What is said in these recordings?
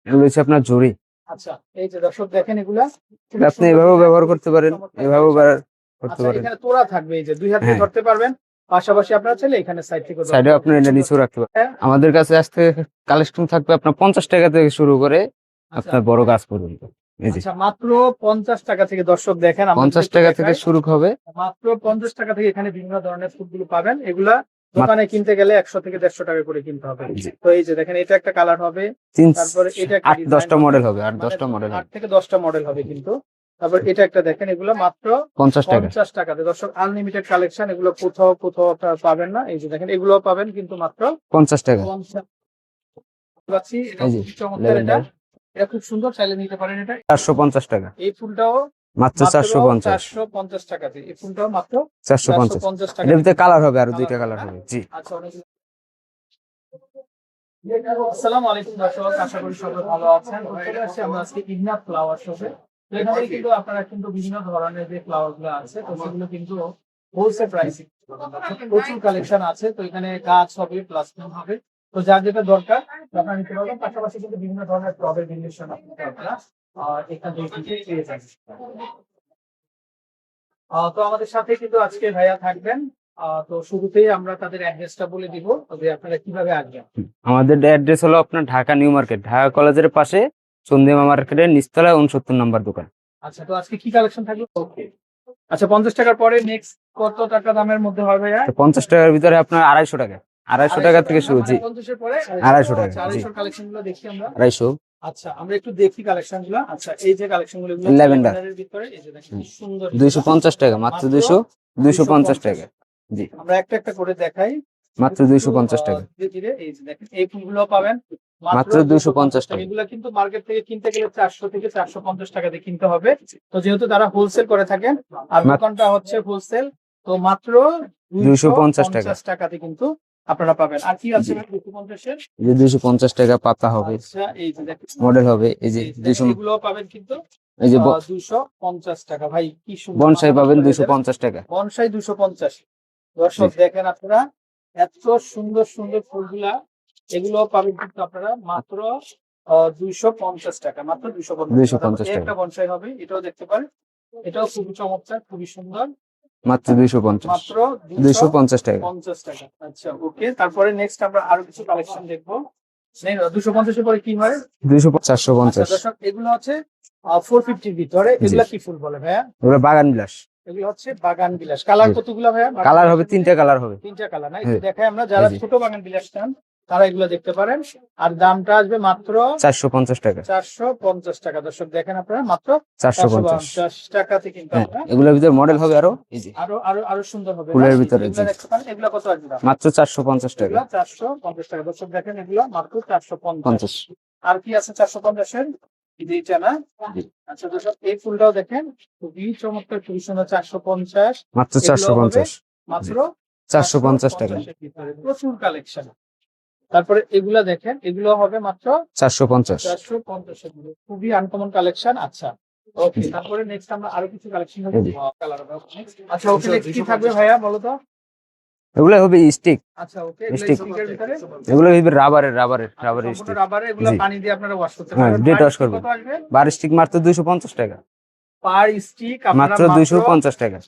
এগুলো হচ্ছে আপনার জরি। আচ্ছা, এই যে দর্শক দেখেন এগুলা আপনি এভাবেও ব্যবহার করতে পারেন, এভাবেও ব্যবহার করতে আচ্ছা, পারেন। এখানে তোড়া থাকবে, এই যে দুই হাত দিয়ে হ্যাঁ, ধরতে পারবেন, পাশাপাশি আপনারা চাইলে এখানে সাইড থেকে সাইডে আপনি এটা নিচেও রাখতে পারেন। হ্যাঁ। আমাদের কাছে আজকে কালেকশন থাকবে আপনার 50 টাকা থেকে শুরু করে আচ্ছা আপনার বড় গাছ পর্যন্ত। এই যে আচ্ছা, মাত্র 50 টাকা থেকে দর্শক দেখেন, আমরা 50 একটু টাকা থেকে দেখাই। শুরু হবে। মাত্র 50 টাকা থেকে এখানে বিভিন্ন ধরনের ফুলগুলো পাবেন। এগুলা দোকানে কিনতে গেলে 100 থেকে 150 টাকা করে কিনতে হবে। জি। তো এই যে দেখেন, এটা একটা কালার হবে, তারপরে এটা একটা 8-10টা মডেল হবে, আর 10টা মানে মডেল 8 হবে। থেকে 10টা মডেল হবে কিন্তু। তারপর এটা একটা দেখেন, এগুলো মাত্র 50 টাকা। 50 টাকাতে দর্শক, আনলিমিটেড কালেকশন। এগুলো কোথাও কোথাও আপনারা পাবেন না। এই যে দেখেন, এগুলো পাবেন কিন্তু মাত্র 50 টাকা। 50 পাচ্ছি। এটা এই যে খুব চমৎকার, এটা ল্যাভেন্ডার এটা খুব সুন্দর, চাইলে নিতে পারেন। এটা 450 টাকা। এই ফুলটাও মাত্র মাত্র 450। 450 টাকাতে। এই ফুলটাও মাত্র 450। 450 টাকা। এর ভিতরে কালার হবে, আর দুইটা কালার হবে। জি। আচ্ছা, অনেক। আসসালামু আলাইকুম দর্শক, আশা করি সবাই ভালো আছেন। চলে আসছি আমরা আজকে ইগনাত ফ্লাওয়ার শপে। তো এখানে কিন্তু আপনারা কিন্তু বিভিন্ন ধরনের যে ফ্লাওয়ার গুলো আছে, তো সেগুলো কিন্তু হোলসেল প্রাইসে প্রচুর কালেকশন আছে। তো এখানে গাছ হবে, প্লাস্টিক হবে, তো যার যেটা দরকার আপনারা নিতে পারবেন। পাশাপাশি কিন্তু বিভিন্ন ধরনের টবের রিলেশন আপনারা এখান থেকে কিন্তু পেয়ে যাবেন। তো আমাদের সাথে কিন্তু আজকে ভাইয়া থাকবেন। তো শুরুতেই আমরা তাদের অ্যাড্রেসটা বলে দিব, তবে আপনারা কিভাবে আসবেন। আমাদের অ্যাড্রেস হলো আপনার ঢাকা নিউ মার্কেট, ঢাকা কলেজের পাশে চন্দ্রিমা মার্কেটের নিচতলায় 69 নম্বর দোকান। আচ্ছা, তো আজকে কি কালেকশন থাকবে? ওকে। আচ্ছা, 50 টাকার পরে নেক্সট কত টাকা দামের মধ্যে হয় ভাইয়া? 50 টাকার ভিতরে আপনার 250 টাকা, 250 টাকা থেকে শুরু। জি, 50 এর পরে 250 টাকা। জি, 250 কালেকশন গুলো দেখি আমরা। 250। আচ্ছা, আমরা একটু দেখি কালেকশন গুলো। আচ্ছা, এই যে কালেকশন গুলো, এগুলো ল্যাভেন্ডার ল্যাভেন্ডারের ভিতরে, এই যে দেখেন কি সুন্দর। 250 টাকা, মাত্র 250 টাকা। জি, আমরা একটা একটা করে দেখাই, মাত্র 250 টাকা। ধীরে ধীরে। এই যে দেখেন, এই ফুলগুলো পাবেন মাত্র 250 টাকা। এগুলা কিন্তু মার্কেট থেকে কিনতে গেলে 400 থেকে 450 টাকা দিয়ে কিনতে হবে। তো যেহেতু তারা হোলসেল করে থাকেন আর দোকানটা হচ্ছে হোলসেল, তো মাত্র 250 টাকাতে কিন্তু আপনারা পাবেন। আর কি আছে 250 এর? এই যে 250 টাকা পাতা হবে, আচ্ছা, এই যে দেখেন মডেল হবে। এই যে 200, এগুলো পাবেন কিন্তু এই যে 250 টাকা। ভাই কি সুন্দর, বনসাই পাবেন 250 টাকা। বনসাই 250। দর্শক দেখেন আপনারা, এত সুন্দর সুন্দর ফুলগুলা, এগুলো পাবেন কিন্তু আপনারা মাত্র 250 টাকা। মাত্র 250 টাকা। একটা বনসাই হবে, এটাও দেখতে পারেন, এটাও খুবই চমৎকার, খুবই সুন্দর। মাত্র 250। মাত্র 250 টাকা। 50 টাকা। আচ্ছা, ওকে। তারপরে নেক্সট আমরা আরো কিছু কালেকশন দেখবো। 250 এর পরে কি হয়? 450। দর্শক, এগুলো হচ্ছে 450 এর ভিতরে। এগুলা কি ফুল বলে ভাইয়া? ওগুলো বাগান বিলাস। এগুলো হচ্ছে বাগান বিলাস। কালার কতগুলো ভাইয়া? কালার হবে 3টা কালার হবে। 3টা কালার না? একটু দেখাই আমরা, যারা ছোট বাগান বিলাস চান তারা এগুলো দেখতে পারেন। আর দামটা আসবে মাত্র 450 টাকা। 450 টাকা। দর্শক দেখেন আপনারা, মাত্র 450 টাকাতে কিন্তু আপনারা। এগুলোর ভিতরে মডেল হবে আরো, এই যে আরো আরো আরো সুন্দর হবে ফুলের ভিতরে। এগুলো দেখতে পারেন। এগুলো কত আসবে? মাত্র 450 টাকা। 450 টাকা। দর্শক দেখেন, এগুলো মাত্র 450। 50। আর কি আছে 450 এর? এইটা না? আচ্ছা দর্শক, এই ফুলটাও দেখেন, খুবই চমৎকার, খুবই সুন্দর। 450, মাত্র 450। মাত্র 450 টাকা। প্রচুর কালেকশন। তারপরে এগুলা দেখেন, এগুলো হবে মাত্র 450। 450 এর। খুবই আনকমন কালেকশন। আচ্ছা, ওকে। তারপরে নেক্সট আমরা আরো কিছু কালেকশন হবে। আচ্ছা, ওকে। নেক্সট কি থাকবে ভাইয়া বলো তো? এগুলো হবে স্টিক। আচ্ছা, ওকে। স্টিক। স্টিকের ভিতরে এগুলো হবে রাবারের স্টিক। রাবারে, এগুলো পানি দিয়ে আপনারা ওয়াশ করতে হ্যাঁ, পারবেন। ডেট ওয়াশ করবেন। বার স্টিক মাত্র 250 টাকা। পার স্টিক আপনারা মাত্র 250 টাকা।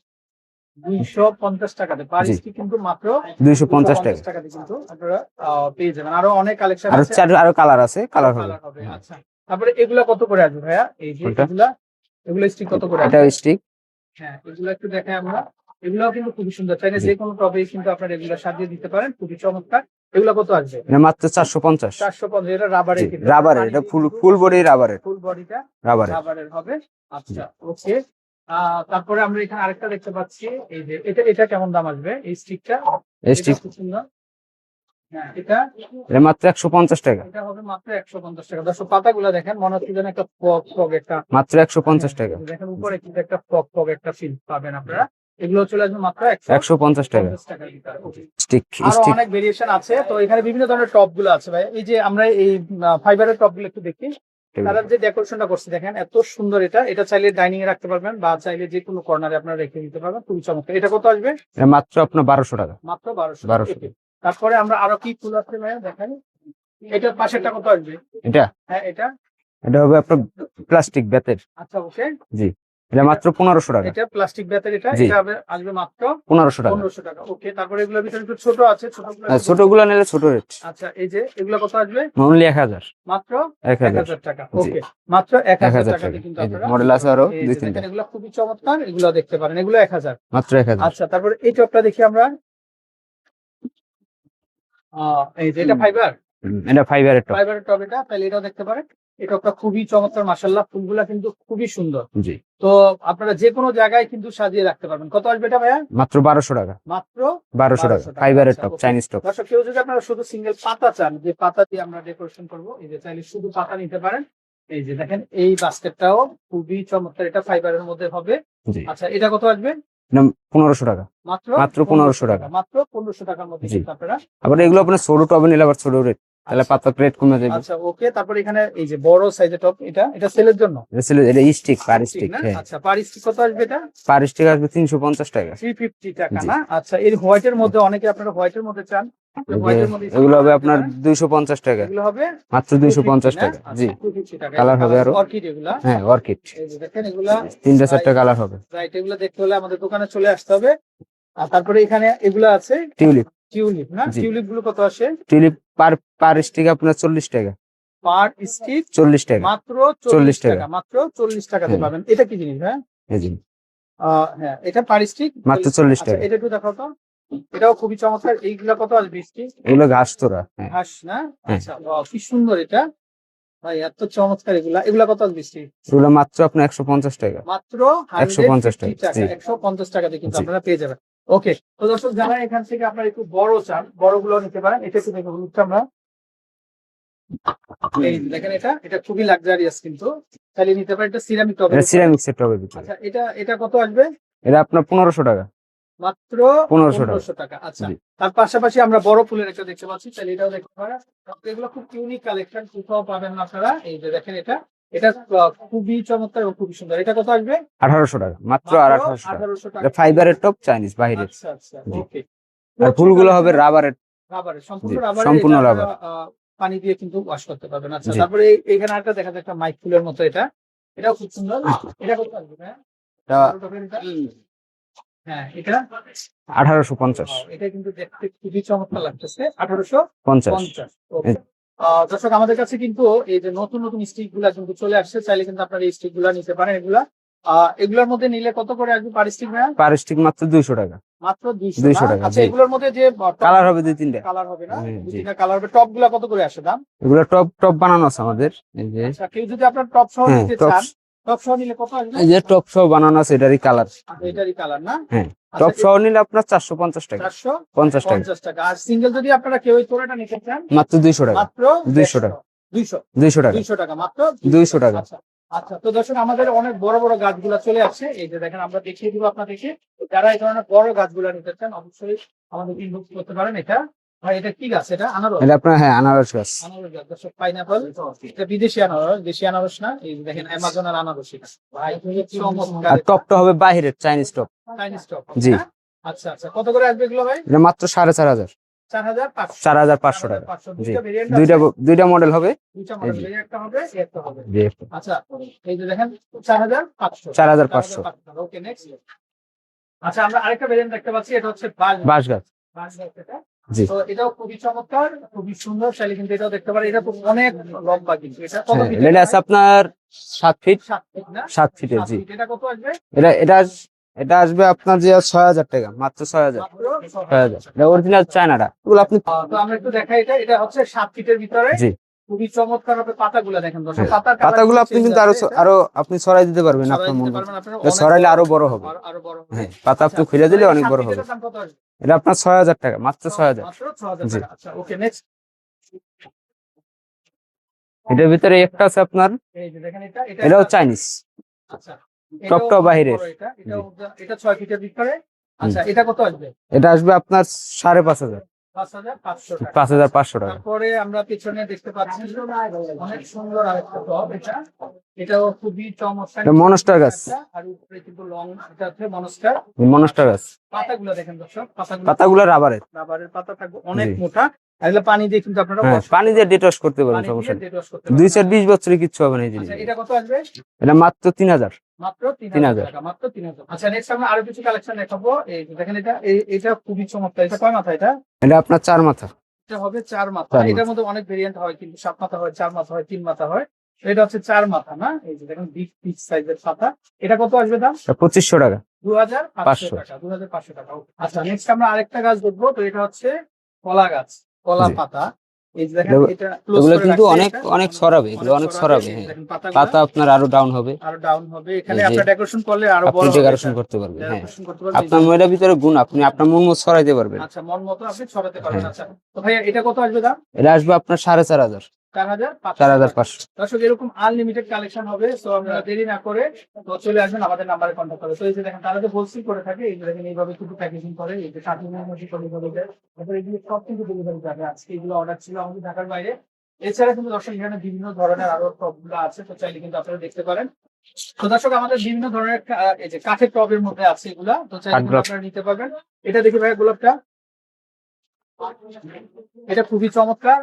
250 টাকাতে পার জি। স্টিক কিন্তু মাত্র 250 টাকা। টাকাতে কিন্তু আপনারা পেয়ে যাবেন। আরো অনেক কালেকশন আর আছে, আরো কালার আছে, কালার কালার হবে। হবে। আচ্ছা, তারপরে এগুলা কত করে আসবে ভাইয়া? এই যে এগুলা স্টিক কত করে এটা আসবে? স্টিক। হ্যাঁ, এগুলো একটু দেখাই আমরা। এগুলাও কিন্তু খুবই সুন্দর, চাইলে যে কোনো টবে কিন্তু আপনারা এগুলো সাজিয়ে দিতে পারেন, খুবই চমৎকার। এগুলা কত আসবে? এটা মাত্র 450। 450। এটা রাবারের, রাবারের, এটা ফুল বডি রাবারের। ফুল বডিটা রাবারের হবে। আচ্ছা, ওকে। তারপরে আমরা এখানে আরেকটা দেখতে পাচ্ছি, এই যে এটা কেমন দাম আসবে এই স্টিকটা? স্টিক খুব সুন্দর। হ্যাঁ, এটা মাত্র 150 টাকা। এটা হবে মাত্র 150 টাকা। দর্শক, পাতাগুলো দেখেন, মনে হচ্ছে যেন একটা ফগ ফগ একটা। মাত্র 150 টাকা। দেখেন উপরে কিন্তু একটা ফগ ফগ একটা ফিল পাবেন আপনারা। এগুলো চলে আসবে মাত্র 150 টাকা। টাকার ভিতরে। ওকে। স্টিক। আরো অনেক ভেরিয়েশন আছে। তো এখানে বিভিন্ন ধরনের টপ গুলো আছে ভাই। এই যে আমরা এই ফাইবারের টপ গুলো একটু দেখি, তারা যে ডেকোরেশনটা করছে দেখেন, এত সুন্দর। এটা চাইলে ডাইনিং এ রাখতে পারবেন, বা চাইলে যে কোনো কর্নারে আপনারা রেখে দিতে পারবেন, খুবই চমৎকার। এটা কত আসবে? মাত্র আপনার 1200 টাকা। মাত্র 1200। তারপরে আমরা আরো কি ফুল আছে ভাই দেখেন, এটার পাশেরটা কত আসবে? এটা হ্যাঁ এটা। এটা হবে আপনার প্লাস্টিক বেতের। আচ্ছা ওকে। জি, এটা মাত্র 1500 টাকা। এটা প্লাস্টিক ব্যাটারি, এটা জি। এটা আসবে মাত্র 1500 টাকা। 1500 টাকা। ওকে, তারপরে এগুলোর ভিতরে একটু ছোট আছে, ছোটগুলো আর ছোটগুলো নিলে ছোট রেট আচ্ছা এই যে এগুলো কত আসবে? অনলি 1000। মাত্র 1000। 1000 টাকা। জি। ওকে, মাত্র 1000 1000 টাকাতে টাকা। কিন্তু এই যে আপনারা মডেল আছে আরো এই দুই যে তিনটা, দেখেন এগুলো খুবই চমৎকার, এগুলো দেখতে পারেন, এগুলো 1000। মাত্র 1000। আচ্ছা তারপরে এই টপটা দেখি আমরা। এই যে এটা ফাইবার, এটা ফাইবারের টপ। ফাইবারের টপ, এটা তাহলে এটাও দেখতে পারেন। এই টপটা খুবই চমৎকার, মাশাআল্লাহ, ফুলগুলা কিন্তু খুবই সুন্দর। জি, তো আপনারা যে কোনো জায়গায় কিন্তু সাজিয়ে রাখতে পারবেন। কত আসবে এটা ভাইয়া? মাত্র 1200 টাকা। মাত্র 1200 টাকা 1200 টাকা। ফাইবারের আচ্ছা, টপ, ওকে। Chinese top. দর্শক, কেউ যদি আপনারা শুধু সিঙ্গেল পাতা চান, যে পাতা দিয়ে আমরা ডেকোরেশন করবো, এই যে চাইলে শুধু পাতা নিতে পারেন। এই যে দেখেন এই বাস্কেটটাও খুবই চমৎকার, এটা ফাইবারের মধ্যে হবে। জি, আচ্ছা এটা কত আসবে? এটা 1500 টাকা। মাত্র মাত্র 1500 টাকা। মাত্র 1500 টাকার মধ্যে জি। কিন্তু আপনারা। আবার এগুলো আপনার ছোট টবে নিলে আবার ছোট রেট, তাহলে আচ্ছা। পাতা রেট কমে যাবে। আচ্ছা ওকে, তারপরে এখানে এই যে বড় সাইজের টপ, এটা এটা সেলের জন্য। এটা ছিল, এটা স্টিক, পার ঠিক স্টিক। না? হ্যাঁ, আচ্ছা পার স্টিক কত আসবে এটা? পার স্টিক আসবে 350 টাকা। 350 টাকা জি। না? আচ্ছা, এর হোয়াইটের মধ্যে অনেকে আপনারা হোয়াইটের মধ্যে চান, এই যে হোয়াইটের মধ্যে এগুলো হবে আপনার 250 টাকা। এগুলো হবে মাত্র 250 250 না? টাকা। জি, আচ্ছা 250 টাকা। কালার হবে আরো। অর্কিড এগুলা। হ্যাঁ, অর্কিড। এই যে দেখেন এগুলা 3টা 4টা কালার হবে। রাইট, এগুলো দেখতে হলে আমাদের দোকানে চলে আসতে হবে। আর তারপরে এখানে এগুলো আছে টিউলিপ। টিউলিপ না? জি। টিউলিপ গুলো কত আসে? টিউলিপ পার স্টিক আপনার 40 টাকা। পার স্টিক 40 টাকা। মাত্র 40 40 টাকা। টাকা, মাত্র 40 টাকাতে হ্যাঁ। পাবেন। এটা কি জিনিস হ্যাঁ? এই যে হ্যাঁ, এটা পার স্টিক মাত্র 40 আচ্ছা টাকা। এটা একটু দেখাও তো। এটাও খুবই চমৎকার। এইগুলা কত আসবে স্টিক? এগুলো ঘাস তোরা। হ্যাঁ, ঘাস না? হ্যাঁ। আচ্ছা, বাহ, কি সুন্দর এটা ভাই, এত চমৎকার। এগুলা এগুলা কত আসবে স্টিক? এগুলো মাত্র আপনার 150 টাকা। মাত্র 150 150 টাকা। টাকা। জি। 150 টাকাতে কিন্তু জি। আপনারা পেয়ে যাবেন। ওকে, তো দর্শক, যারা এখান থেকে আপনারা একটু বড় চান, বড় গুলো নিতে পারেন। এটা একটু দেখে বলুন আমরা। এই যে দেখেন এটা এটা খুবই লাক্সারিয়াস, কিন্তু চাইলে নিতে পারেন। এটা সিরামিক টবের এটা উপরে। সিরামিক্সের টবের ভিতরে। আচ্ছা এটা এটা কত আসবে? এটা আপনার 1500 টাকা। মাত্র 1500 টাকা। 1500 টাকা। আচ্ছা, জি। তার পাশাপাশি আমরা বড় ফুলের একটা দেখতে পাচ্ছি, তাহলে এটাও দেখতে পারেন। এগুলো খুব ইউনিক কালেকশন, কোথাও পাবেন না আপনারা। এই যে দেখেন এটা এটা খুবই চমৎকার এবং খুবই সুন্দর। এটা কত আসবে? 1800 টাকা। মাত্র 1800 টাকা। 1800 টাকা। এটা ফাইবারের টপ, চাইনিজ বাহিরের। আচ্ছা আচ্ছা, জি। ওকে। আর ফুলগুলো হবে রাবারের। রাবারের, সম্পূর্ণ জি, রাবারের। সম্পূর্ণ এটা রাবার। আপনারা, পানি দিয়ে কিন্তু ওয়াশ করতে পারবেন। আচ্ছা জি। তারপরে এইখানে আরেকটা দেখা যায়, একটা মাইক ফুলের মতো, এটা এটাও খুব সুন্দর। এটা কত আসবে? হ্যাঁ, এটা হ্যাঁ এটা 1850। এটা কিন্তু দেখতে খুবই চমৎকার লাগতেছে। 1850। 50। ওকে। দর্শক, আমাদের কাছে কিন্তু এই যে নতুন নতুন স্টিক গুলা কিন্তু চলে আসছে, চাইলে কিন্তু আপনারা এই স্টিক গুলা নিতে পারেন। এগুলা এগুলোর মধ্যে নিলে কত করে আসবে পার স্টিক ভাইয়া? পার স্টিক মাত্র 200 টাকা। মাত্র 200 200 না? টাকা, আচ্ছা, জি। এগুলোর মধ্যে যে কালার হবে 2-3টা। কালার হবে না? জি। 2-3টা কালার হবে। টপ গুলা কত করে আসে দাম? এগুলো টপ টপ বানানো আছে আমাদের। এই যে আচ্ছা, কেউ যদি আপনার টপ সহ হ্যাঁ, নিতে টপ। চান, টপ সহ নিলে কত আসবে? এই যে টপ সহ বানানো আছে, এটারই কালার। আচ্ছা, এটারই কালার না? হ্যাঁ, আচ্ছা, টপ সহ নিলে আপনার 450 টাকা। 50 টাকা। 450 টাকা। আর সিঙ্গেল যদি আপনারা কেউ এই তোড়াটা নিতে চান, মাত্র 200 টাকা। মাত্র 200 টাকা। 200 200 টাকা। 200 টাকা, মাত্র 200 টাকা। আচ্ছা আচ্ছা, তো দর্শক, আমাদের অনেক বড় বড় গাছগুলা চলে আসছে। এই যে দেখেন, আমরা দেখিয়ে দিব আপনাদেরকে। যারা এই ধরনের বড় গাছগুলা নিতে চান, অবশ্যই আমাদের ইনবক্স করতে পারেন। এটা ভাই, এটা কি গাছ? এটা আনারস। এটা আপনার, হ্যাঁ, আনারস গাছ। আনারস গাছ দর্শক, পাইনাপল। এটা বিদেশি আনারস, দেশি আনারস না। এই যে দেখেন, অ্যামাজনের আনারস এটা। ভাই চমৎকার। আর টপটা হবে বাহিরের, চাইনিজ টপ। Chinese top. জি। আচ্ছা আচ্ছা, কত করে আসবে এগুলো ভাই? এটা মাত্র 4500। 4500। 4500 টাকা। 4500। জি। দুইটা ভেরিয়েন্ট দুইটা আছে। দুইটা মডেল হবে। দুইটা এই মডেল, যে। একটা হবে একটা হবে। জি। আচ্ছা, এই যে দেখেন 4500। 4500। ওকে, নেক্সট। আচ্ছা, আমরা আরেকটা ভেরিয়েন্ট দেখতে পাচ্ছি, এটা হচ্ছে বাঁশ বাঁশ গাছ। বাঁশ গাছ এটা। জি। তো এটাও খুবই চমৎকার, খুবই সুন্দর। চাইলে কিন্তু এটাও দেখতে পারেন। এটা তো অনেক লম্বা, কিন্তু এটা কত হ্যাঁ, ফিট? এটা আছে আপনার 7 ফিট। 7 ফিট না? 7 ফিটের। 7 জি। ফিট। এটা কত আসবে? এটা আসবে আপনার যে 6000 টাকা। মাত্র 6000। মাত্র 6000। এটা অরিজিনাল চায়নাটা। এগুলো আপনি। তো আমরা একটু দেখাই। এটা এটা হচ্ছে 7 ফিটের ভিতরে। জি। খুবই চমৎকার হবে। পাতাগুলো দেখেন দর্শক, হ্যাঁ, পাতার কালার পাতাগুলো আপনি কিন্তু আরো এটা আরো আপনি ছড়াই দিতে পারবেন ছড়াই আপনার দিতে মন পারবেন মতো। আপনারা, এটা অনেক ছড়াইলে বড় আরো বড় হবে। আরো বড় হবে। হ্যাঁ, পাতা আপনি আচ্ছা, খুলে দিলে এই অনেক 7 বড় ফিটের হবে। দাম কত আসবে? এটা আপনার 6000 টাকা। মাত্র 6000। মাত্র 6000 জি। টাকা। আচ্ছা, ওকে, নেক্সট। এটার ভিতরে একটা আছে আপনার, এই যে দেখেন, এটা এটা এটাও চাইনিজ। আচ্ছা, টপটাও অনেক বাহিরের। বড় এটা। এটা 6 ফিটের ভিতরে। আচ্ছা, এটা কত আসবে? এটা আসবে আপনার 5500। 5500 টাকা। 5500 টাকা। তারপরে আমরা পিছনে দেখতে পাচ্ছি অনেক সুন্দর আরেকটা টব। এটাও খুবই চমৎকার। এটা মনস্টার গাছ। আর উপরে কিন্তু লং, এটা হচ্ছে মনস্টার। মনস্টার গাছ। পাতাগুলো দেখেন দর্শক, পাতাগুলো রাবারের। রাবারের পাতা থাকবে, অনেক জি। মোটা। আর এগুলো পানি দিয়ে কিন্তু আপনারা হ্যাঁ, wash পানি দিয়ে ডিটক্স করতে পারেন, পানি সমস্যা দিয়ে নেই। detox করতে 2-4-20 বছরে কিচ্ছু হবে না এই জিনিস। আচ্ছা, এটা কত আসবে? এটা মাত্র 3000। মাত্র 3000 3000। টাকা, মাত্র 3000। আচ্ছা, নেক্সট আমরা আরো কিছু কালেকশন দেখাবো। এই যে দেখেন, এটা খুবই চমৎকার। এটা কয় মাথা এটা? এটা আপনার 4 মাথা। এটা হবে 4 মাথা। 4 এটার মাথা। মধ্যে অনেক ভেরিয়েন্ট হয়, কিন্তু 7 মাথা হয়, 4 মাথা হয়, 3 মাথা হয়। তো এটা হচ্ছে 4 মাথা না? এই যে দেখেন, বিগ বিগ সাইজের পাতা। এটা কত আসবে দাম? এটা 2500 টাকা। 2500 টাকা, 2500 টাকা। Okay. আচ্ছা, নেক্সট আমরা আরেকটা গাছ দেখবো। তো এটা হচ্ছে কলা গাছ, কলা জি। পাতা। এই যে দেখেন, এগুলো- এটা ক্লোজ এগুলো করে কিন্তু রাখছে। অনেক এটা অনেক ছড়াবে, এগুলো অনেক ছড়াবে। এই যে হ্যাঁ, দেখেন, পাতাগুলো পাতা আপনার আরো ডাউন হবে, আরো ডাউন হবে। এখানে এই যে আপনার ডেকোরেশন করলে আরো আপনি বড় হবে। ডেকোরেশন এটা করতে পারবেন। হ্যাঁ, ডেকোরেশন করতে পারবেন। আপনার ময়লার ভিতরে গুণ, আপনি আপনার মন মতো ছড়াইতে পারবেন। আচ্ছা, মন মতো আপনি ছড়াতে পারবেন। হ্যাঁ। আচ্ছা, তো ভাইয়া এটা কত আসবে দাম? এটা আসবে আপনার 4500। 4500 টাকা। 4500। দর্শক, এরকম আনলিমিটেড কালেকশন হবে। সো আপনারা দেরি না করে তো চলে আসবেন, আমাদের নাম্বারে কন্ট্যাক্ট করবে। তো এই যে দেখেন, তারা যে হোলসেল করে থাকে, এই যে দেখেন এইভাবে কিন্তু প্যাকেজিং করে, এই যে কার্টুনের মধ্যে করে দেয়। তারপরে এগুলো সব কিন্তু ডেলিভারি যাবে। আজকে এগুলো অর্ডার ছিল আমাদের ঢাকার বাইরে। এছাড়া কিন্তু দর্শক এখানে বিভিন্ন ধরনের আরো টপগুলো আছে, তো চাইলে কিন্তু আপনারা দেখতে পারেন। তো দর্শক, আমাদের বিভিন্ন ধরনের এই যে কাঠের টবের মধ্যে আছে এগুলা, তো চাইলে কিন্তু কাঠগোলাপ। আপনারা নিতে পারবেন। এটা দেখি ভাই, গোলাপটা এটা খুবই চমৎকার।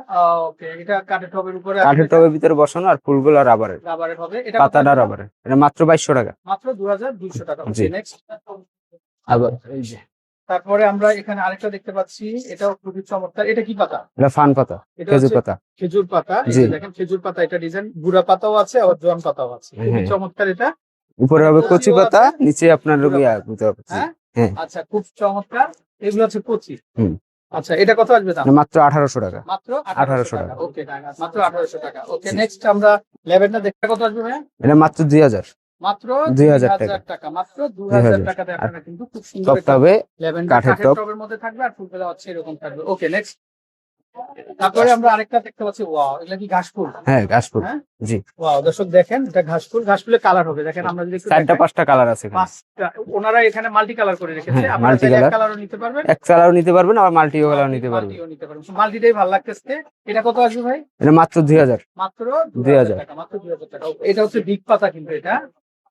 ওকে, এটা কাঠের টবের উপরে কাঠের টবের ভিতরে বসানো, আর ফুলগুলো রাবারের, রাবারের হবে। এটা কত পাতাটা আসবে? রাবারের। এটা মাত্র 2200 টাকা। মাত্র 2200 টাকা। জি। নেক্সট, আবার এই যে তারপরে আমরা এখানে আরেকটা দেখতে পাচ্ছি, এটাও খুবই চমৎকার। এটা কি পাতা? এটা ফান পাতা, এটা খেজুর হচ্ছে পাতা। খেজুর পাতা। এই জি। যে দেখেন, খেজুর পাতা। এটা ডিজাইন গুড়া পাতাও আছে, আবার জোয়ান পাতাও আছে। খুবই হ্যাঁ। চমৎকার এটা। উপরে হবে কচি কচিও পাতা, আছে, নিচে আপনার গুঁড়া ইয়া পাতা। দিতে হবে। জি। হ্যাঁ, হ্যাঁ। আচ্ছা, খুব চমৎকার। এগুলো হচ্ছে কচি। হুম। আচ্ছা, এটা কত আসবে দাম? এটা মাত্র 1800 টাকা। মাত্র 1800 টাকা। টাকা। ওকে, মাত্র 1800 টাকা। ওকে, জি। নেক্সট আমরা ল্যাভেন্ডার দেখতে, কত আসবে ভাইয়া? এটা মাত্র 2000। মাত্র 2000 2000 টাকা। মাত্র 2000 2000 টাকাতে আর আপনারা কিন্তু খুব সুন্দর টপটা একটা হবে ল্যাভেন্ডার কাঠের কাঠের টব। টবের মধ্যে থাকবে, আর ফুলগুলো হচ্ছে এরকম থাকবে। ওকে, নেক্সট। তারপরে আমরা আরেকটা দেখতে পাচ্ছি। ওয়াও, এগুলা কি ঘাস ফুল? হ্যাঁ, ঘাসফুল। হ্যাঁ, জি। ওয়াও, দর্শক দেখেন, এটা ঘাস ফুল। ঘাস ফুলের কালার হবে, দেখেন আমরা যদি একটু 4টা দেখাই, 5টা কালার আছে এখানে। 5টা। ওনারা এখানে মাল্টি কালার করে রেখেছে। হ্যাঁ, আপনারা multi চাইলে এক colour। কালারও নিতে পারবেন, এক কালারও নিতে পারবেন, আবার মাল্টিও কালারও নিতে পারবেন। মাল্টিও নিতে পারবেন। মাল্টিটাই ভালো লাগতেছে। এটা কত আসবে ভাই? এটা মাত্র 2000। মাত্র 2000 টাকা। মাত্র 2000 টাকা। এটা হচ্ছে বিগ পাতা, কিন্তু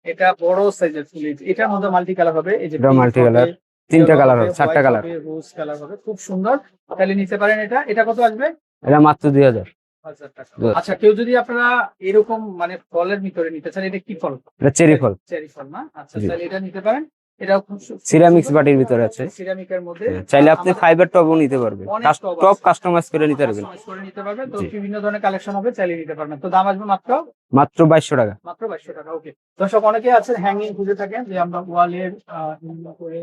এটা বড় সাইজের ফুল। এটার মধ্যে মাল্টি কালার হবে। এই যে এটা pink multi হবে, colour, 3টা yellow কালার হবে, হবে, 4টা white কালার। হবে, রোজ কালার হবে। খুব সুন্দর, তাহলে নিতে পারেন। এটা কত আসবে? এটা মাত্র 2000। 1000 টাকা। আচ্ছা, কেউ যদি আপনারা এরকম মানে ফলের ভিতরে নিতে চান, এটা কি ফল? এটা চেরি ফল। চেরি ফল না? আচ্ছা, জি। তাহলে এটা নিতে পারেন। এটাও খুব সিরামিক্স বাটির ভিতরে আছে। সিরামিকের মধ্যে। হ্যাঁ, চাইলে আপনি ফাইবার টবও নিতে পারবেন, অনেক টব টপ আছে। কাস্টমাইজ করে নিতে পারবেন। কাস্টমাইজ করে নিতে পারবেন। তো জি। বিভিন্ন ধরনের কালেকশন হবে, চালিয়ে নিতে পারবেন। তো দাম আসবে মাত্র মাত্র 2200 টাকা। মাত্র 2200 টাকা। ওকে, দর্শক, অনেকে আছেন হ্যাঙ্গিং খুঁজে থাকেন যে আমরা ওয়ালের করে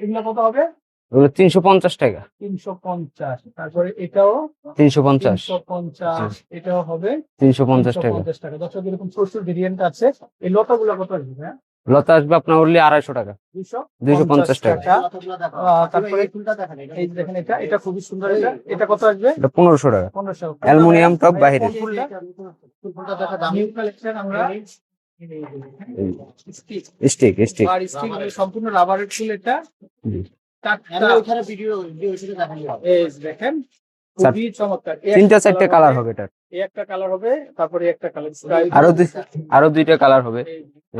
এগুলো কত হবে? ওগুলো 350 টাকা। 350। তারপরে এটাও 350। 350। এটাও হবে 350 টাকা। 350 টাকা। দর্শক, এরকম প্রচুর ভেরিয়েন্ট আছে। এই লতাগুলো কত আসবে? হ্যাঁ, লতা আসবে আপনার ওনলি 250 টাকা। 250 টাকা। তারপরে এই যে দেখেন, এটা খুবই সুন্দর। এটা কত আসবে? এটা 1500 টাকা। 1500। অ্যালুমিনিয়াম টপ বাইরে। ফুলটা দেখা দাম। নিউ কালেকশন আমরা স্টিক স্টিক স্টিক। আর স্টিক সম্পূর্ণ রাবারের ফুল। এটা ওখানে ভিডিও দেখেন, খুবই চমৎকার। 3টা 4টা কালার হবে এটা। এই একটা কালার হবে, তারপরে একটা কালার, আরো 2টা কালার হবে।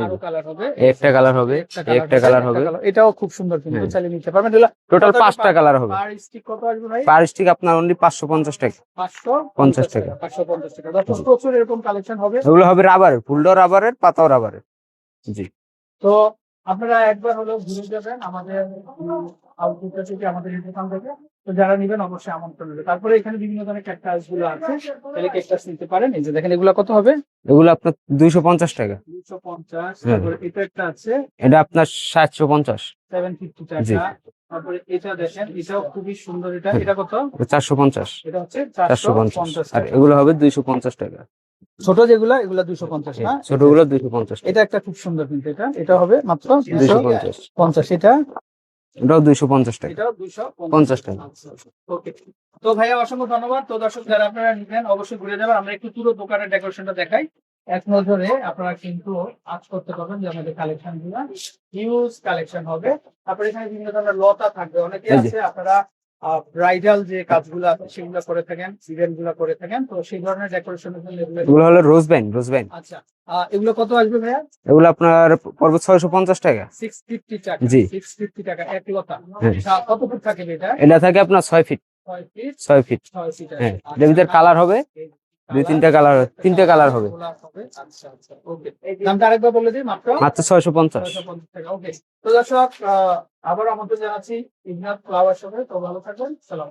আরো কালার হবে, এই একটা কালার হবে, এই একটা কালার হবে। এটাও খুব সুন্দর, কিন্তু হ্যাঁ। চালিয়ে নিতে পারবেন। টোটাল 5টা কালার হবে। আর স্টিক কত আসবে ভাই? পার স্টিক আপনার অনলি 550 টাকা। 550 টাকা। 550 টাকা। দর্শক, প্রচুর এরকম কালেকশন হবে। এগুলো হবে রাবারের, ফুলটাও রাবারের, পাতাও রাবারের। জি। তো আপনারা একবার হলো ঘুরে যাবেন আমাদের আউটলেটটা থেকে, আমাদের এই দোকান থেকে। তো যারা নিবেন অবশ্যই আমন্ত্রণ রইলো। তারপরে এখানে বিভিন্ন ধরনের ক্যাকটাস গুলো আছে, তাহলে ক্যাকটাস নিতে পারেন। এই যে দেখেন, এগুলো কত হবে? এগুলো আপনার 250 টাকা। 250। হ্যাঁ। তারপরে এটা একটা আছে এটা আপনার 750। 750 জি। টাকা। তারপরে এটা দেখেন, এটাও খুবই সুন্দর। এটা কত? এটা 450। এটা হচ্ছে 450। 450 আর টাকা। এগুলো হবে 250 টাকা। ছোট যেগুলা, এগুলা 250 না? ছোটগুলো 250 টাকা। এটা একটা খুব সুন্দর, কিন্তু এটা হবে মাত্র 250। 250। এটা এটাও 250 টাকা। এটাও 50 টাকা। ওকে। তো ভাইয়া, অসংখ্য ধন্যবাদ। তো দর্শক, যারা আপনারা নিবেন অবশ্যই ঘুরে যাবেন। আমরা একটু পুরো দোকানের ডেকোরেশনটা দেখাই। এক নজরে আপনারা কিন্তু আজ করতে পারবেন যে আমাদের কালেকশন গুলা হিউজ কালেকশন হবে। তারপরে এখানে বিভিন্ন ধরনের লতা থাকবে। অনেকে এই যে। আছে আপনারা ব্রাইডাল যে কাজগুলো আছে সেগুলো করে থাকেন, ইভেন্ট গুলো করে থাকেন। তো সেই ধরনের ডেকোরেশনের জন্য এগুলো হলো রোজ বাইন, রোজ বাইন। আচ্ছা, এগুলো কত আসবে ভাইয়া? এগুলো আপনার পড়বে 650 টাকা। 650 টাকা। জি। 650 টাকা এক লতা। হ্যাঁ। কত ফুট থাকে এটা? এটা থাকে আপনার 6 ফিট। 6 6 ফিট ফিট 6 ফিট হ্যাঁ, এর ভিতরে কালার হবে, তিনটে কালার হবে। আচ্ছা আচ্ছা ওকে। দামটা আরেকবার বলে দিই, মাত্র মাত্র 650। 650 টাকা। ওকে, তো দর্শক আবার আমাদের জানাচ্ছি ইগনাত ফ্লাওয়ার শপে। তো ভালো থাকবেন, সালাম।